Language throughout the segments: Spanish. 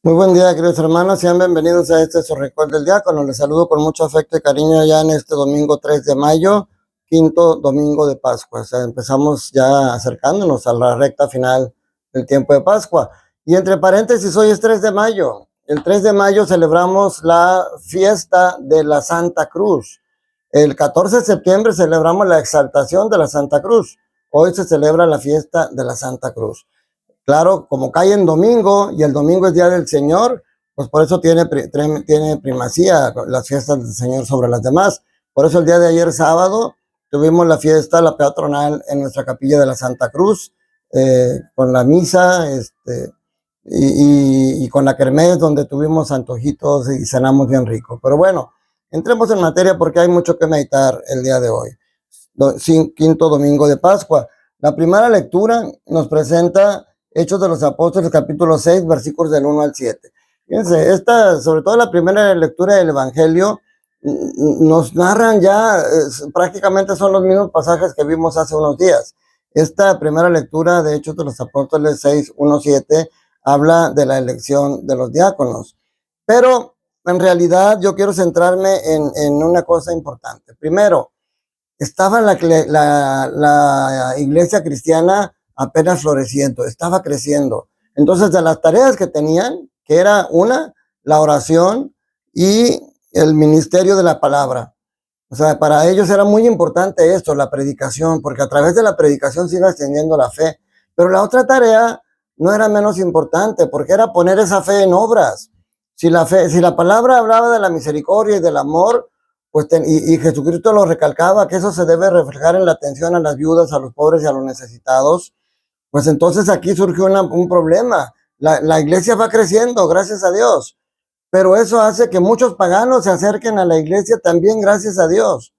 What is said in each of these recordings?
Muy buen día, queridos hermanos, sean bienvenidos a este su Rincón del Diácono. Les saludo con mucho afecto y cariño ya en este domingo 3 de mayo, quinto domingo de Pascua. O sea, empezamos ya acercándonos a la recta final del tiempo de Pascua. Y entre paréntesis, hoy es 3 de mayo. El 3 de mayo celebramos la fiesta de la Santa Cruz. El 14 de septiembre celebramos la exaltación de la Santa Cruz. Hoy se celebra la fiesta de la Santa Cruz. Claro, como cae en domingo y el domingo es Día del Señor, pues por eso tiene primacía las fiestas del Señor sobre las demás. Por eso el día de ayer sábado tuvimos la fiesta, la peatronal en nuestra capilla de la Santa Cruz, con la misa y con la kermés donde tuvimos antojitos y cenamos bien rico. Pero bueno, entremos en materia porque hay mucho que meditar el día de hoy, quinto domingo de Pascua. La primera lectura nos presenta Hechos de los Apóstoles, capítulo 6, versículos del 1 al 7. Fíjense, sobre todo la primera lectura del Evangelio, nos narran ya, prácticamente son los mismos pasajes que vimos hace unos días. Esta primera lectura de Hechos de los Apóstoles 6, 1, 7, habla de la elección de los diáconos. Pero en realidad yo quiero centrarme en una cosa importante. Primero, estaba la iglesia cristiana apenas floreciendo, estaba creciendo. Entonces, de las tareas que tenían, que era la oración y el ministerio de la palabra. O sea, para ellos era muy importante esto, la predicación, porque a través de la predicación se iba extendiendo la fe. Pero la otra tarea no era menos importante, porque era poner esa fe en obras. Si la palabra hablaba de la misericordia y del amor, pues y Jesucristo lo recalcaba, que eso se debe reflejar en la atención a las viudas, a los pobres y a los necesitados, pues entonces aquí surgió un problema. La iglesia va creciendo, gracias a Dios, pero eso hace que muchos paganos se acerquen a la iglesia también, gracias a Dios.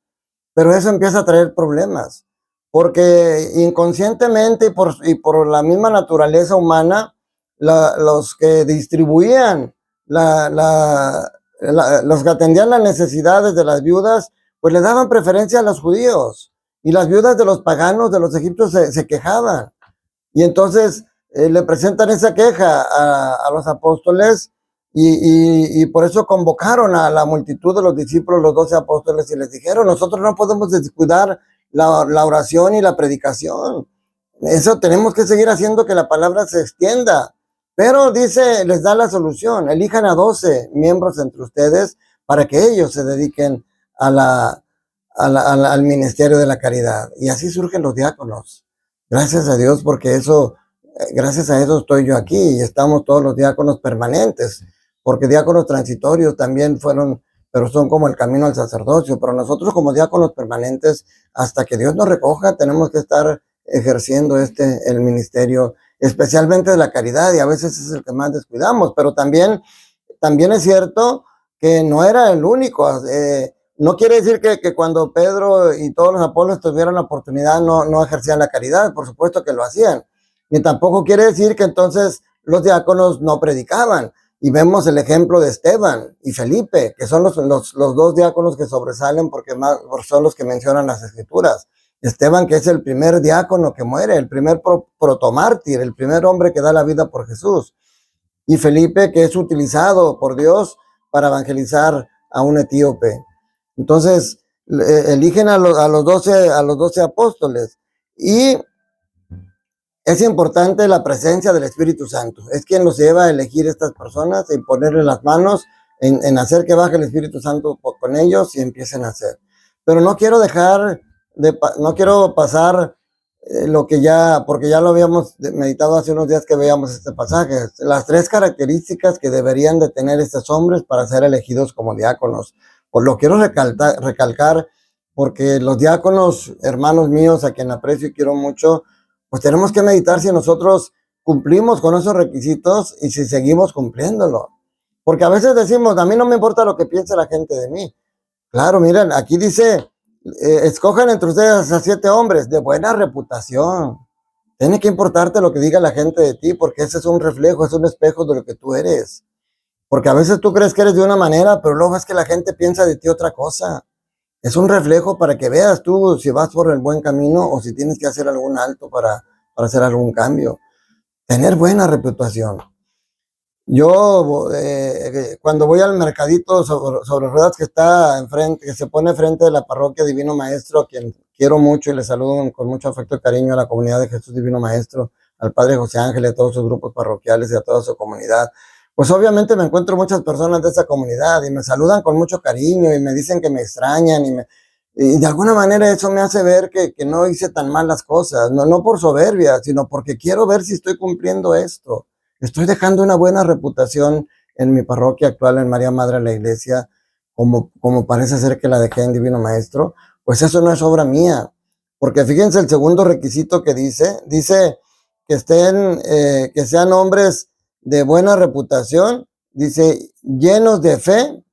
Pero eso empieza a traer problemas, porque inconscientemente y por la misma naturaleza humana, los que distribuían, los que atendían las necesidades de las viudas, pues le daban preferencia a los judíos, y las viudas de los paganos, de los egipcios, se quejaban. Y entonces le presentan esa queja a los apóstoles y por eso convocaron a la multitud de los discípulos, los 12 apóstoles, y les dijeron, nosotros no podemos descuidar la oración y la predicación. Eso tenemos que seguir haciendo que la palabra se extienda. Pero dice, les da la solución, elijan a 12 miembros entre ustedes para que ellos se dediquen al ministerio de la caridad. Y así surgen los diáconos. Gracias a Dios, porque gracias a eso estoy yo aquí y estamos todos los diáconos permanentes, porque diáconos transitorios también fueron, pero son como el camino al sacerdocio. Pero nosotros como diáconos permanentes, hasta que Dios nos recoja, tenemos que estar ejerciendo el ministerio, especialmente de la caridad, y a veces es el que más descuidamos. Pero también es cierto que no era el único. No quiere decir que cuando Pedro y todos los apóstoles tuvieron la oportunidad no ejercían la caridad, por supuesto que lo hacían. Ni tampoco quiere decir que entonces los diáconos no predicaban. Y vemos el ejemplo de Esteban y Felipe, que son los dos diáconos que sobresalen porque son los que mencionan las escrituras. Esteban, que es el primer diácono que muere, el primer protomártir, el primer hombre que da la vida por Jesús. Y Felipe, que es utilizado por Dios para evangelizar a un etíope. Entonces, eligen a los 12 apóstoles. Y es importante la presencia del Espíritu Santo. Es quien los lleva a elegir estas personas y ponerle las manos en hacer que baje el Espíritu Santo con ellos y empiecen a hacer. Pero no quiero pasar porque ya lo habíamos meditado hace unos días que veíamos este pasaje. Las 3 características que deberían de tener estos hombres para ser elegidos como diáconos. Pues lo quiero recalcar porque los diáconos, hermanos míos, a quien aprecio y quiero mucho, pues tenemos que meditar si nosotros cumplimos con esos requisitos y si seguimos cumpliéndolo. Porque a veces decimos, a mí no me importa lo que piense la gente de mí. Claro, miren, aquí dice, escojan entre ustedes a 7 hombres de buena reputación. Tiene que importarte lo que diga la gente de ti, porque ese es un reflejo, es un espejo de lo que tú eres. Porque a veces tú crees que eres de una manera, pero luego es que la gente piensa de ti otra cosa. Es un reflejo para que veas tú si vas por el buen camino o si tienes que hacer algún alto para hacer algún cambio. Tener buena reputación. Yo cuando voy al mercadito sobre ruedas que está enfrente, que se pone frente de la parroquia Divino Maestro, a quien quiero mucho y le saludo con mucho afecto y cariño a la comunidad de Jesús Divino Maestro, al Padre José Ángel y a todos sus grupos parroquiales y a toda su comunidad. Pues obviamente me encuentro muchas personas de esa comunidad y me saludan con mucho cariño y me dicen que me extrañan y de alguna manera eso me hace ver que no hice tan mal las cosas, no por soberbia, sino porque quiero ver si estoy cumpliendo esto. Estoy dejando una buena reputación en mi parroquia actual, en María Madre de la Iglesia, como parece ser que la dejé en Divino Maestro. Pues eso no es obra mía, porque fíjense el segundo requisito que dice que sean hombres de buena reputación, dice llenos de fe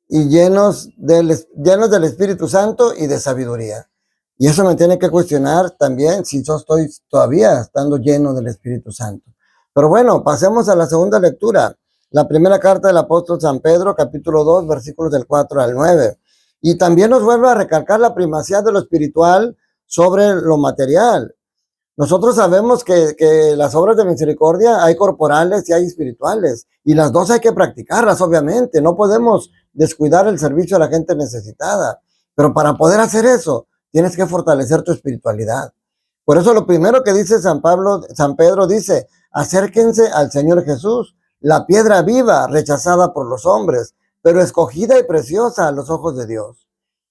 y llenos del Espíritu Santo y de sabiduría. Y eso me tiene que cuestionar también si yo estoy todavía estando lleno del Espíritu Santo. Pero bueno, pasemos a la segunda lectura. La primera carta del apóstol San Pedro, capítulo 2, versículos del 4 al 9. Y también nos vuelve a recalcar la primacía de lo espiritual sobre lo material. Nosotros sabemos que las obras de misericordia hay corporales y hay espirituales, y las dos hay que practicarlas, obviamente. No podemos descuidar el servicio a la gente necesitada, pero para poder hacer eso, tienes que fortalecer tu espiritualidad. Por eso lo primero que dice San Pedro dice, acérquense al Señor Jesús, la piedra viva, rechazada por los hombres, pero escogida y preciosa a los ojos de Dios.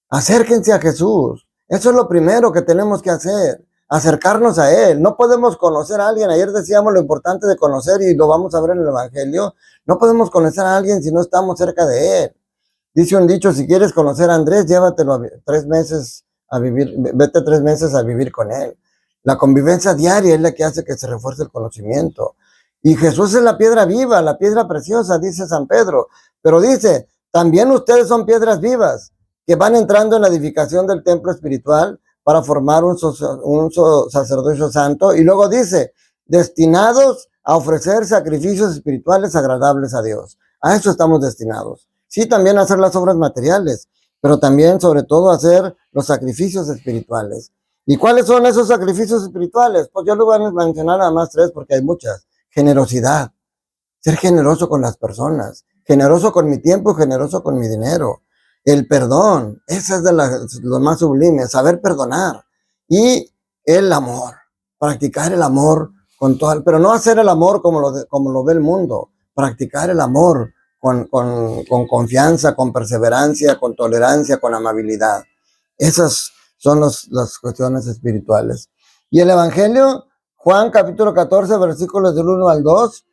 Acérquense a Jesús. Eso es lo primero que tenemos que hacer, acercarnos a Él. No podemos conocer a alguien. Ayer decíamos lo importante de conocer y lo vamos a ver en el Evangelio. No podemos conocer a alguien si no estamos cerca de Él. Dice un dicho, si quieres conocer a Andrés, llévatelo 3 meses a vivir, vete 3 meses a vivir con él. La convivencia diaria es la que hace que se refuerce el conocimiento. Y Jesús es la piedra viva, la piedra preciosa, dice San Pedro. Pero dice, también ustedes son piedras vivas que van entrando en la edificación del templo espiritual para formar un sacerdocio santo. Y luego dice, destinados a ofrecer sacrificios espirituales agradables a Dios. A eso estamos destinados. Sí, también hacer las obras materiales, pero también, sobre todo, hacer los sacrificios espirituales. ¿Y cuáles son esos sacrificios espirituales? Pues yo le voy a mencionar nada más 3 porque hay muchas. Generosidad, ser generoso con las personas, generoso con mi tiempo, generoso con mi dinero. El perdón, ese es de lo más sublime, saber perdonar. Y el amor, practicar el amor con todo, pero no hacer el amor como lo ve el mundo, practicar el amor con confianza, con perseverancia, con tolerancia, con amabilidad. Esas son las cuestiones espirituales. Y el Evangelio, Juan capítulo 14, versículos del 1 al 2,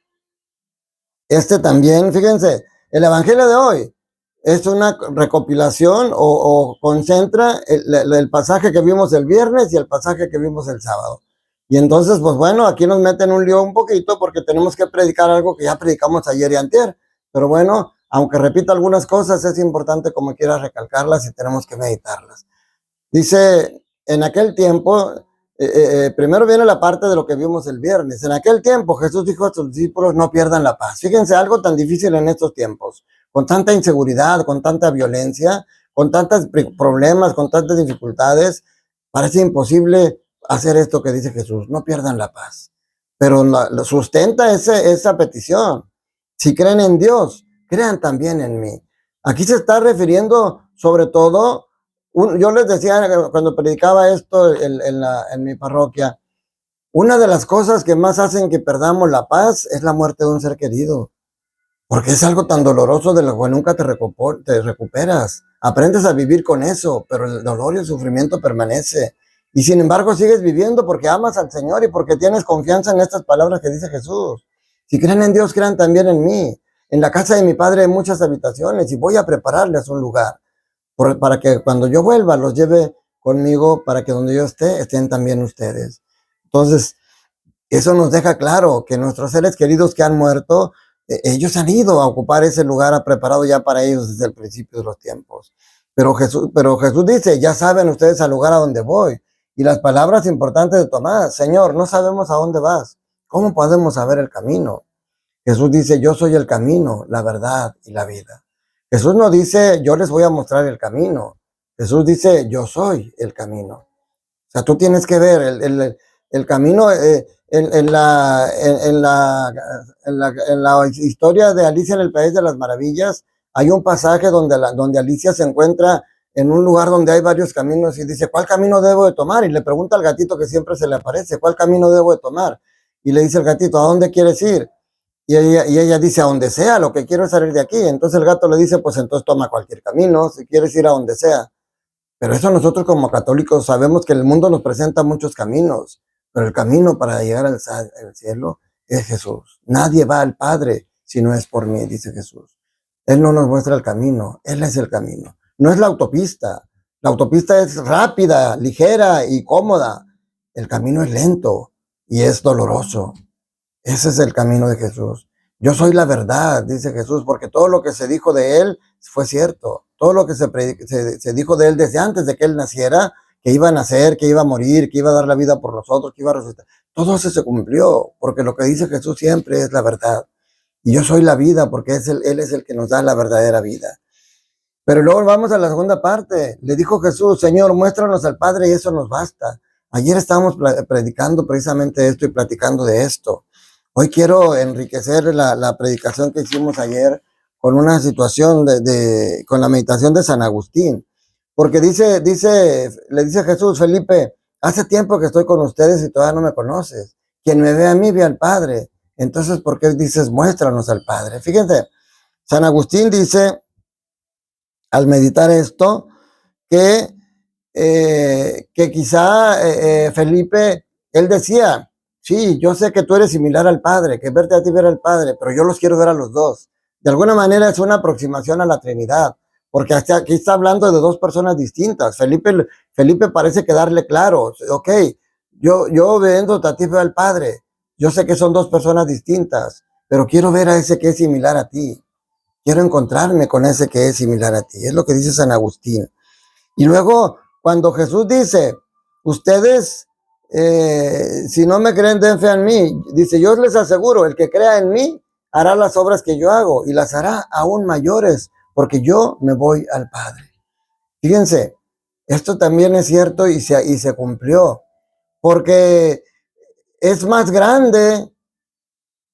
también, fíjense, el Evangelio de hoy es una recopilación o concentra el pasaje que vimos el viernes y el pasaje que vimos el sábado. Y entonces, pues bueno, aquí nos meten un lío un poquito porque tenemos que predicar algo que ya predicamos ayer y antier. Pero bueno, aunque repita algunas cosas, es importante como quiera recalcarlas y tenemos que meditarlas. Dice, en aquel tiempo, primero viene la parte de lo que vimos el viernes. En aquel tiempo Jesús dijo a sus discípulos, no pierdan la paz. Fíjense, algo tan difícil en estos tiempos, con tanta inseguridad, con tanta violencia, con tantos problemas, con tantas dificultades, parece imposible hacer esto que dice Jesús, no pierdan la paz. Pero sustenta esa petición. Si creen en Dios, crean también en mí. Aquí se está refiriendo sobre todo, yo les decía cuando predicaba esto en mi parroquia, una de las cosas que más hacen que perdamos la paz es la muerte de un ser querido, porque es algo tan doloroso de lo que nunca te recuperas. Aprendes a vivir con eso, pero el dolor y el sufrimiento permanece. Y sin embargo sigues viviendo porque amas al Señor y porque tienes confianza en estas palabras que dice Jesús. Si creen en Dios, crean también en mí. En la casa de mi Padre hay muchas habitaciones y voy a prepararles un lugar para que cuando yo vuelva los lleve conmigo, para que donde yo esté, estén también ustedes. Entonces, eso nos deja claro que nuestros seres queridos que han muerto, ellos han ido a ocupar ese lugar preparado ya para ellos desde el principio de los tiempos. Pero Jesús dice, ya saben ustedes al lugar a donde voy. Y las palabras importantes de Tomás, Señor, no sabemos a dónde vas. ¿Cómo podemos saber el camino? Jesús dice, yo soy el camino, la verdad y la vida. Jesús no dice, yo les voy a mostrar el camino. Jesús dice, yo soy el camino. O sea, tú tienes que ver el camino. en la historia de Alicia en el País de las Maravillas, hay un pasaje donde Alicia se encuentra en un lugar donde hay varios caminos y dice, ¿cuál camino debo de tomar? Y le pregunta al gatito que siempre se le aparece, ¿cuál camino debo de tomar? Y le dice el gatito, ¿a dónde quieres ir? Y ella dice, a donde sea, lo que quiero es salir de aquí. Entonces el gato le dice, pues entonces toma cualquier camino, si quieres ir a donde sea. Pero eso nosotros como católicos sabemos que el mundo nos presenta muchos caminos, pero el camino para llegar al cielo es Jesús. Nadie va al Padre si no es por mí, dice Jesús. Él no nos muestra el camino, Él es el camino. No es la autopista. La autopista es rápida, ligera y cómoda. El camino es lento y es doloroso. Ese es el camino de Jesús. Yo soy la verdad, dice Jesús, porque todo lo que se dijo de Él fue cierto. Todo lo que se dijo de Él desde antes de que Él naciera, que iba a nacer, que iba a morir, que iba a dar la vida por nosotros, que iba a resucitar. Todo eso se cumplió, porque lo que dice Jesús siempre es la verdad. Y yo soy la vida, porque Él es el que nos da la verdadera vida. Pero luego vamos a la segunda parte. Le dijo Jesús, Señor, muéstranos al Padre y eso nos basta. Ayer estábamos predicando precisamente esto y platicando de esto. Hoy quiero enriquecer la predicación que hicimos ayer con una situación con la meditación de San Agustín. Porque le dice Jesús, Felipe, hace tiempo que estoy con ustedes y todavía no me conoces. Quien me ve a mí ve al Padre. Entonces, ¿por qué dices, muéstranos al Padre? Fíjense, San Agustín dice, al meditar esto, que quizá Felipe, él decía, sí, yo sé que tú eres similar al Padre, que verte a ti ver al Padre, pero yo los quiero ver a los dos. De alguna manera es una aproximación a la Trinidad, porque hasta aquí está hablando de dos personas distintas. Felipe parece quedarle claro, ok, yo viendo a ti veo al Padre, yo sé que son dos personas distintas, pero quiero ver a ese que es similar a ti. Quiero encontrarme con ese que es similar a ti. Es lo que dice San Agustín. Y luego, cuando Jesús dice, ustedes, si no me creen, den fe en mí. Dice, yo les aseguro, el que crea en mí, hará las obras que yo hago y las hará aún mayores, porque yo me voy al Padre. Fíjense, esto también es cierto y se cumplió, porque es más grande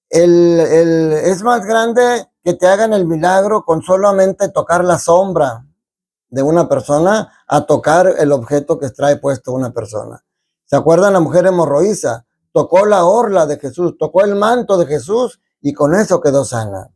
es más grande que te hagan el milagro con solamente tocar la sombra de una persona a tocar el objeto que trae puesto una persona. ¿Se acuerdan la mujer hemorroísa? Tocó la orla de Jesús, tocó el manto de Jesús y con eso quedó sana.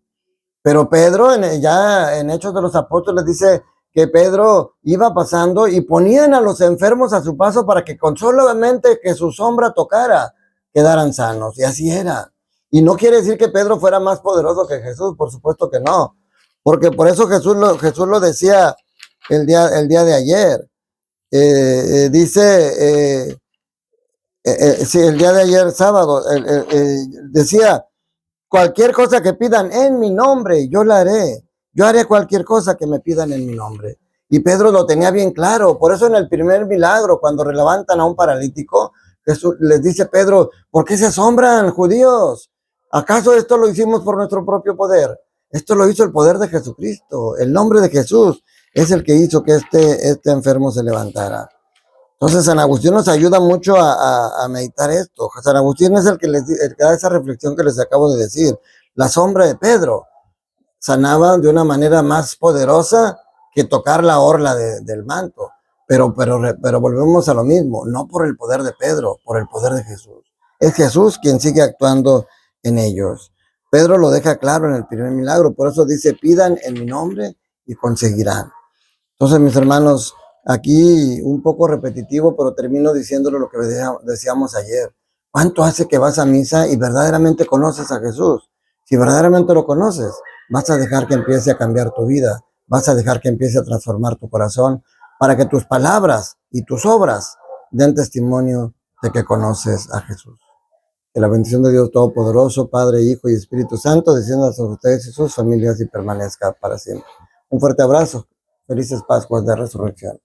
Pero Pedro, ya en Hechos de los Apóstoles, dice que Pedro iba pasando y ponían a los enfermos a su paso para que con solamente que su sombra tocara, quedaran sanos. Y así era. Y no quiere decir que Pedro fuera más poderoso que Jesús, por supuesto que no. Porque por eso Jesús lo decía el día de ayer. Sí, el día de ayer, sábado, decía, cualquier cosa que pidan en mi nombre, yo la haré. Yo haré cualquier cosa que me pidan en mi nombre. Y Pedro lo tenía bien claro. Por eso en el primer milagro, cuando levantan a un paralítico, Jesús les dice Pedro, ¿por qué se asombran, judíos? ¿Acaso esto lo hicimos por nuestro propio poder? Esto lo hizo el poder de Jesucristo. El nombre de Jesús es el que hizo que este enfermo se levantara. Entonces San Agustín nos ayuda mucho a meditar esto. San Agustín es el que da esa reflexión que les acabo de decir. La sombra de Pedro sanaba de una manera más poderosa que tocar la orla del manto. Pero volvemos a lo mismo, no por el poder de Pedro, por el poder de Jesús. Es Jesús quien sigue actuando en ellos. Pedro lo deja claro en el primer milagro, por eso dice, pidan en mi nombre y conseguirán. Entonces, mis hermanos, aquí un poco repetitivo, pero termino diciéndole lo que decíamos ayer. ¿Cuánto hace que vas a misa y verdaderamente conoces a Jesús? Si verdaderamente lo conoces, vas a dejar que empiece a cambiar tu vida, vas a dejar que empiece a transformar tu corazón para que tus palabras y tus obras den testimonio de que conoces a Jesús. Que la bendición de Dios Todopoderoso, Padre, Hijo y Espíritu Santo, descienda sobre ustedes y sus familias y permanezca para siempre. Un fuerte abrazo. Felices Pascuas de Resurrección.